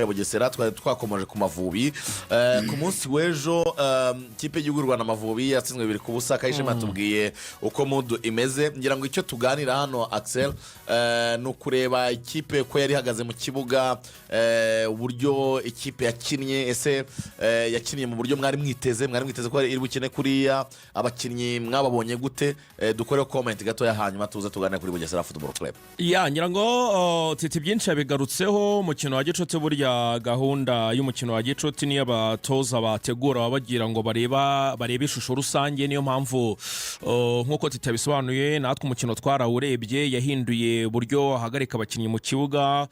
Bugesera twari twakomeje ku Mavubi ku munsi w'ejo ikipe y'igihugu Rwanda Amavubi yatsinzwe 2-0 Kayishema tubwiye uko mudu imeze ngira ngo icyo tuganira hano Axel no kureba ikipe ko yari ihagaze mu kibuga uburyo ikipe yakinnye ese yakinnye mu buryo mwari mwiteze ko iri bukine kuriya abakinnyi mwababonye gute dukore comment gato ya hanyuma tuza tuganira kuri Bugesera Football Club ngira ngo titi byinshi yabigarutseho umukino wa Gicuti burya gahunda y'umukino wa Gicuti niyo abatoza bategura bagira ngo barebe ishusho rusange niyo mpamvu nkuko titabisobanuye natwe umukino twarawurebye yahinduye buryo ahagarika abakinnyi mu kibuga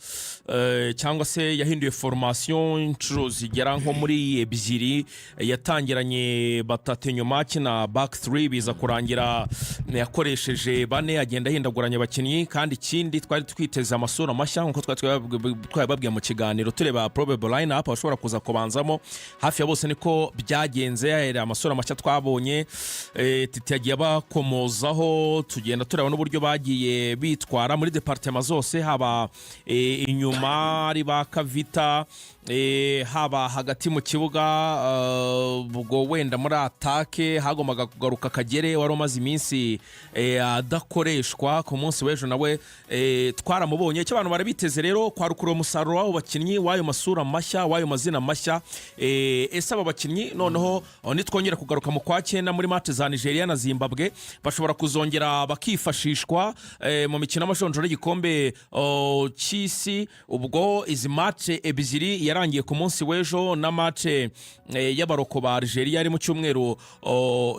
cyangwa se yahinduye formation inshuro zigera nko muri 2 yatangiranye batatu nyuma kina back 3 biza kurangira yakoresheje 4 agenda ahindaguranya abakinnyi kandi ikindi twari twiteze amasura mashya nkuko twababwiye mu kiganiro tureba probable line up bashobora kuza kubanzamo hafi ya bose niko byagenze yahera amasura mashya twabonye titi yagiye bakomozaho tugenda tureba n'uburyo bagiye bitwara muri departement zose haba inyuma ari ba Kavita haba hagati mu kibuga ubwo wenda muri atake hagombaga kugaruka Kagere wari umaze iminsi adakoreshwa ku munsi w'ejo nawe twaramubonye icyo abantu barabiteze rero kwarukura umusaruro w'abo bakinnyi w'ayo masura mashya w'ayo mazina mashya ese aba bakinnyi noneho nitwongera kugaruka mu kwa 9 muri match za Nigeria na Zimbabwe bashobora kuzongera bakifashishwa mu mikino y'amashonjoro y'igikombe cy'isi ubwo izi match ebyiri yarangiye ku munsi w'ejo na match y'abaroko ba Algeria ari mu cyumweru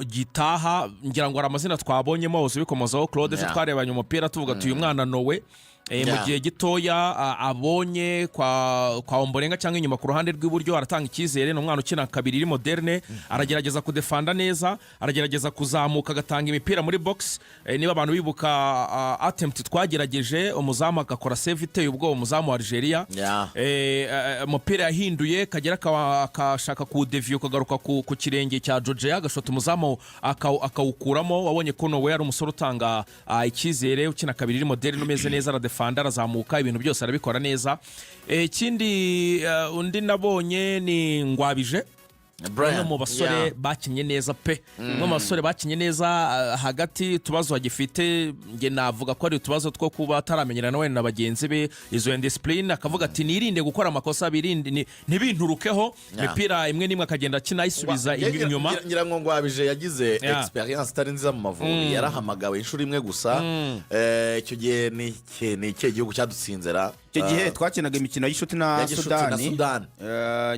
gitaha ngira ngo ari amazina twabonyemo hose bikomozaho Claude twarebanye umupira tuvuga uyu mwana nowe mu gihe gitoya abonye kwa Ombolenga cyangwa inyuma ku ruhande rw'iburyo aratanga ikizere no mwana ukina kabiri iri moderne aragerageza kudefanda neza aragerageza kuzamuka agatanga imipira muri box niba abantu bibuka attempt twagerageje umuzamu agakora save iteye ubwo umuzamu wa Algeria umupira yahinduye kagera akashaka ku devio kagaruka ku kirenge cya Georgia agashota umuzamu akawukuramo wabonye ko nowe ari umusore utanga ikizere ukina kabiri iri moderne umeze neza fanda arazamuka ibintu byose arabikora neza ikindi undi nabonye ni Ngwabije Brian mu basore bakinye neza pe mu basore bakinye neza hagati tubazo agifite nge navuga ko ari tubazo two kuba ataramenyerana nawe na bagenzi be izo indiscipline akavuga ati nirinde gukora amakosa birinde ntibinturukeho mipira imwe nimwe akagenda kinayisubiza inyuma ngira ngo Ngwabije yagize experience tari nziza mu Mavubi yarahamagawe inshuro imwe gusa icyo gihe ni icyo gihugu cyadutsinzera icyo gihe twakinaga imikino y'ishuti na Sudani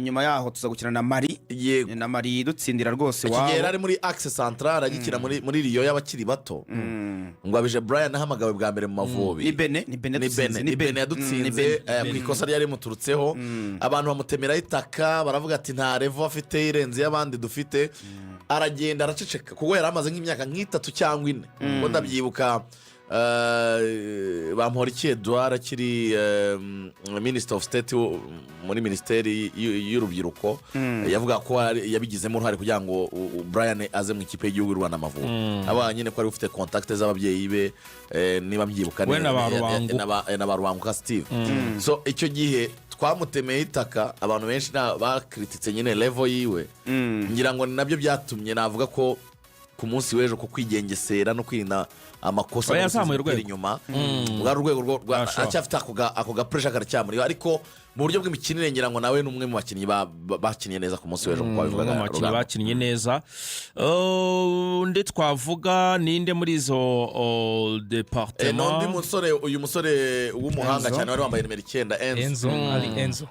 nyuma yaho tuza gukina na Mali na Mali dutsindira rwose wao icyo gihe ari muri axe central agikina muri Rio y'abakiri bato Ngwabije Brian ahamagawe bwa mbere mu Mavubi ni Bene yadutsinze ku ikosa ryari muturutseho abantu bamutemera itaka baravuga ati nta revo afite irenze y'abandi dufite aragenda araceceka kuko yari amaze nk'imyaka 3 cyangwa 4 ngo ndabyibuka Bamporiki Edouard akiri Minister of State muri Ministeri y'urubyiruko yavuga ko yabigizemo uruhare kugira ngo Brian aze mu ikipe y'igihugu Rwanda Amavubi aba nyine ko ari ufite contact z'ababyeyi be niba mbyibuka na Baruwanguka Steve so icyo gihe twamutemeye itaka abantu benshi bakrititse nyine level yiwe ngira ngo nabyo byatumye navuga ko ku munsi w'ejo ko kwigengesera no kwina amakosa yazamuye inyuma bwa rwego acyafite ako ga pressure karacyamuriho ariko mu buryo bw'imikinire ngira ngo nawe n'umwe mu bakinnyi bakinnye neza ku munsi w'ejo kuko bivuga mu bakinnyi bakinnye neza ndi twavuga ninde muri izo departement uyu musore w'umuhanga cyane wari wambaye nimero 9 Enzo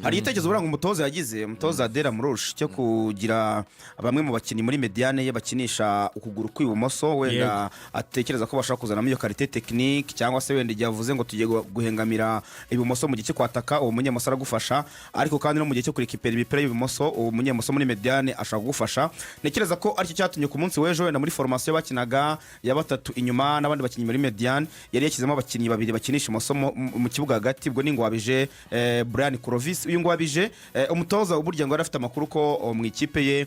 hari itekerezo buranga umutoza yagize umutoza Adera Murush cyo kugira bamwe mu bakinnyi muri mediane ye bakinisha ukuguru kw'ibumoso wenda atekereza ko bashaka kuzanamo iyo qualité technique cyangwa se wenda yavuze ngo tugiye guhengamira ibumoso mu gice kwataka uwo munyemoso aragufasha ariko kandi no mu gice cyo kurikipera imipira y'ibumoso uwo munyemoso muri mediane ashaka kugufasha nekereza ko aricyo cyatumye ku munsi w'ejo wenda muri formation bakinaga ya batatu inyuma n'abandi bakinnyi muri mediane yari yakizemo abakinnyi babiri bakinisha imoso mu kibuga hagati ubwo ni Ngwabije Brian Clovis uyu ngo wabije umutoza uburyo ngo arafite amakuru ko mu ikipe ye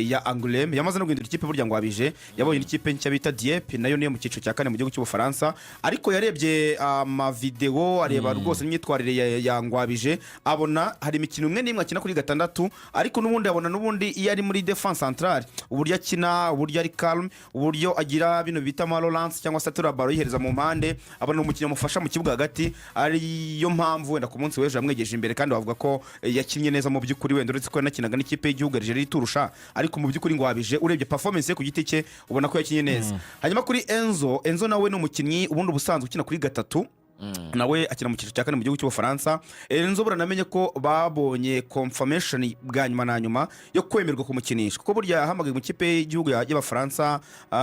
ya Angoulême yamaze no guhindura ikipe burya ngo wabije yabonye ikipe nshya bita Dieppe nayo niyo mu cyiciro cya kane mu gihugu cy'Ubufaransa ariko yarebye amavideo areba rwose n'imyitwarire ya Ngwabije abona hari imikino imwe n'imwe akina kuri gatandatu ariko n'ubundi abona n'ubundi iyo ari muri defense centrale uburyo akina uburyo ari calm uburyo agira bino bita malolance cyangwa se atura baro yihereza mu mpande abona umukino mufasha mu kibuga hagati ariyo mpamvu wenda ku munsi w'ejo yamwegeje imbere kandi bavuga ko yakinnye neza mu by'ukuri wenda uretse ko yanakinaga n'ikipe y'igihugu Algeria iturusha ariko mu by'ukuri Ngwabije urebye performance ye ku giti cye ubona ko yakinnye neza hanyuma kuri Enzo nawe ni umukinnyi ubundi ubusanzwe ukina kuri gatatu nawe akina mu cyiciro cya kane mu gihugu cy'Ubufaransa Enzo buranamenye ko babonye confirmation bwa nyuma na nyuma yo kwemerwa kumukinisha kuko burya yahamagaye mu kipe y'igihugu y'Abafaransa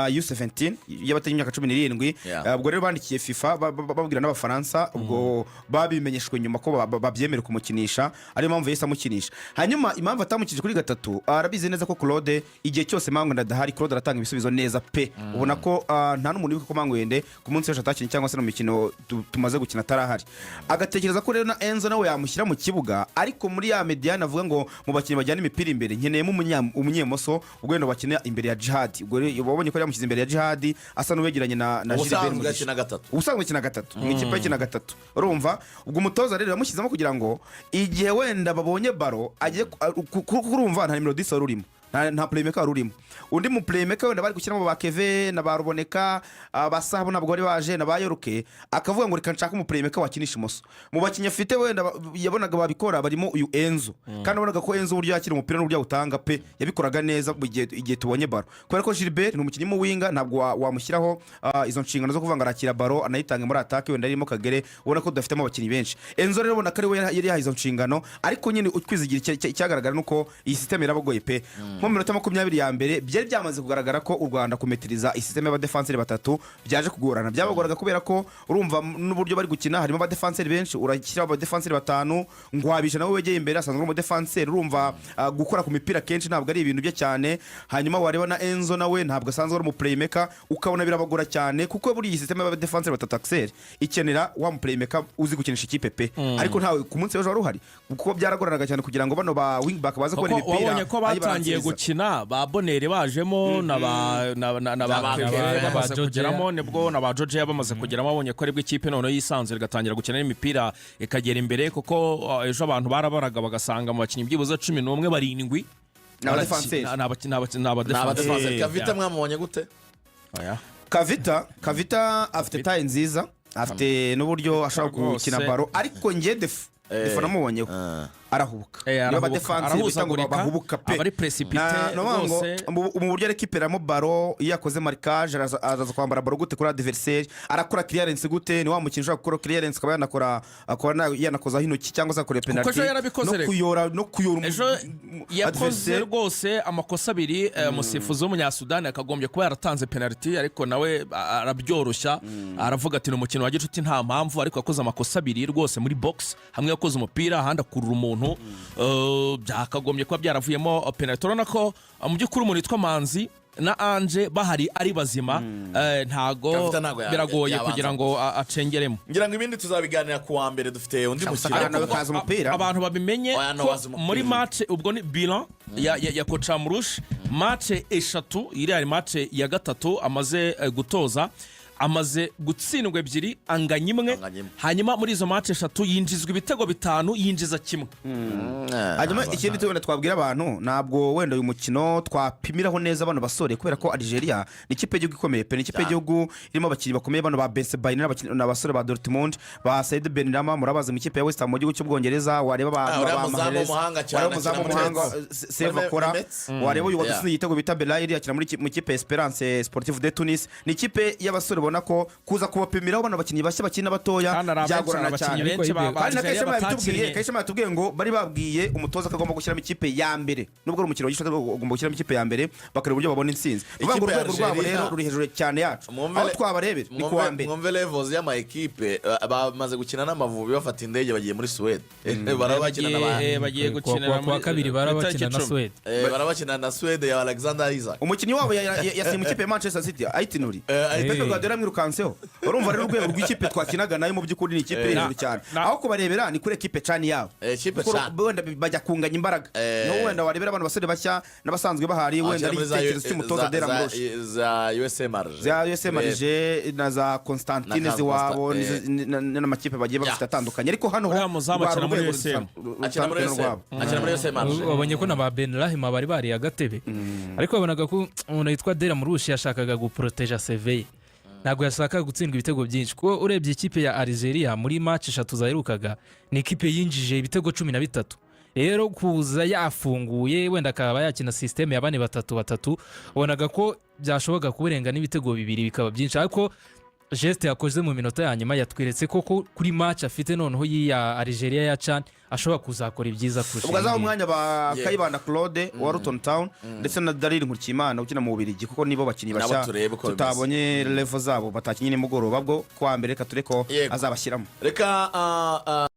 U17 y'abatanye imyaka 17 ubwo rero bandikiye FIFA babwira n'Abafaransa ubwo babimenyeshwe nyuma ko babyemera kumukinisha ari mpamvu yese amukinisha hanyuma impamvu atamukije kuri gatatu arabizi neza ko Claude igihe cyose Mangwe ndadahari Claude aratanga ibisubizo neza pe ubona ko nta n'umuntu wibuka ko Mangwe ku munsi w'ejo atakinnye cyangwa se no mikino maze gukina atarahari agatekereza ko rero na Enzo nawe yamushyira mu kibuga ariko muri ya mediane avuga ngo mu bakinnyi bajyana imipira imbere nkeneyemo umunyemoso ubwo no bakina imbere ya Jihad ubwo babonye ko yamushyize imbere ya Jihad asa n'uwegeranye na Gilbert ubusanzwe akina gatatu mu ikipe yakina gatatu urumva ubwo umutoza rero yamushyizemo kugira ngo igihe wenda babonye baro agiye kurumva nta nimero 10 urimo nta playmaker urimo undi mu playmaker wenda bari gushyiramo ba Keve na baruboneka basabo nabwo bari baje na bayoruke akavuga ngo reka nshaka mu playmaker wakinisha imoso mu bakinnyi afite wenda yabonaga babikora barimo uyu Enzo kandi abonaga ko Enzo uburyo yakira umupira n'uburyo utanga pe yabikoraga neza mu gihe tubonye baro kubera ko Gilbert ni umukinnyi mu winga ntabwo wamushyiraho izo nshingano zo kuvanga arakira baro anayitanga muri attaque wenda arimo Kagere ubona ko dufitemo abakinnyi benshi Enzo rero ubona ko ari we yari yahizo nshingano ariko nyine ukwizigira icyagaragara nuko iyi system irabagoye pe mu minota 20 ya mbere byari byamaze kugaragara ko u Rwanda kumetiriza isysteme y'abadefenseur batatu byaje kugorana byabagoraga kubera ko urumva n'uburyo bari gukina harimo abadefenseur benshi urakira abadefenseur batanu Ngwabije nawe wegeye imbere asanzwe mu defenseur urumva gukora ku mipira kenshi ntabwo ari ibintu bye cyane hanyuma wareba na Enzo nawe ntabwo asanzwe ari mu playmaker ukabona birabagora cyane kuko buri iyi systeme y'abadefenseur batatu axel ikenera wa mu playmaker uzi gukinisha ikipe pe ariko ntawe ku munsi w'ejo wari uhari kuko byaragoranaga cyane kugira ngo bano ba wing back baze kubona imipira wabonye ko batangiye gukina ba Bonere bajemo na bamaze kugeramo nibwo na ba George bamaze kugeramo abonye ko aribwo ikipe none yisanzwe igatangira gukina imipira ikagera imbere kuko ejo abantu barabaraga bagasanga mu bakinnyi byibuze 11 barindwi n'abadefenseur Kavita mwamubonye gute Kavita afite taye nziza afite n'uburyo ashaka gukina baro ariko ngiye defana mubonyeho arahubuka niba abadefenseur bitanga bahubuka pe abari précipité rwose mu buryo rekiperamo baro iyo yakoze marquage araza kwambara baro gute kuri adversaire arakora clearance gute ni wa mukino ushaka gukora clearance akaba yanakoza intoki cyangwa se akora penalty no kuyora ejo yakoze rwose amakosa abiri umusifuzi w'umunyasudani akagombye kuba yaratanze penalty ariko nawe arabyoroshya aravuga ati no mukino wa gicuti nta mpamvu ariko yakoze amakosa abiri rwose muri box hamwe yakoze umupira ahandi akurura umuntu byakagombye kuba byaravuyemo penalty urabona ko mu by'ukuri umuntu witwa Manzi na Ange bahari ari bazima ntago biragoye kugira ngo acengeremo ngira ngo ibindi tuzabiganira ku wa mbere dufite undi mukino abantu babimenye muri match ubwo ni bilan ya kocha Murush match eshatu iri ari match ya gatatu amaze gutoza amaze gutsindwa ebyiri anganya imwe hanyuma muri izo match eshatu yinjizwa ibitego 5 yinjiza kimwe hanyuma ikindi tubona twabwira abantu ntabwo wenda uyu mukino twapimiraho neza bano basore kubera ko Algeria ni ikipe y'igihugu ikomeye pe ni ikipe y'igihugu irimo abakinnyi bakomeye bano ba Bensebaini n'abasore ba Dortmund ba Said Benrahma murabaza mu ikipe ya West Ham mu gihugu cy'Ubwongereza wareba ba muhanga Seva Kora wareba uyu wadutsinze igitego bita Belair akina muri mu ikipe Esperance Sportive de Tunis ni ikipe y'abasore bona ko kuza kubapimiraho bano bakinnyi bashya bakina batoya byagorana cyane kandi nakesha batubwiye ngo bari babwiye umutoza akagomba gushyiramo ikipe ya mbere nubwo ari umukino w'igishota agomba gushyiramo ikipe ya mbere bakareba uburyo babona intsinzi uvuga urwego rwabo rero ruri hejuru cyane yacu aho twabarebera ni kuwa mbere mwumve levels y'ama equipe bamaze gukina n'Amavubi bafata indege bagiye muri Sweden bagiye gukina kwa kabiri barabakina na Sweden barabakina na Sweden ya Alexander Isaac umukinnyi wabo yasinye mu ikipe ya Manchester City Aitinuri yaramwirukanseho urumva rero urwego rw'ikipe twakinaga nayo mu by'ukuri ni ikipe hejuru cyane aho kubarebera ni kuri ekipe cani yabo wenda bajya kunganya imbaraga niho wenda warebera abantu basore bashya n'abasanzwe bahari wenda ari igitekerezo cy'umutoza Dera Muroshi za USMRG na za Constantine ziwabo n'amakipe bagiye bafite atandukanye ariko hano akina muri USMRG wabonye ko na ba Ben Rahima bari bari agatebe ariko babonaga ko umuntu yitwa Dera Muroshi yashakaga guproteja CV ntabwo yashakaga gutsindwa ibitego byinshi kuko urebye ikipe ya Algeria muri match 3 zaherukaga ni ikipe yinjije ibitego 13 rero kuza yafunguye wenda akaba yakina system ya 4-3-3 ubonaga ko byashoboka kurenga n'ibitego bibiri bikaba byinshi ariko geste yakoze mu minota ya nyuma yatweretse ko kuri match afite noneho ya Algeria ya CHAN ashobora kuzakora ibyiza kurusha ubwo azaho umwanya ba Kayibanda Claude wa Luton Town ndetse na Dariri Nkurikiyimana ukina mu Bubiligi kuko nibo bakinyi bashya tutabonye level zabo batakinye nimugoroba bwo kwa mbere reka tureko azabashyiramo reka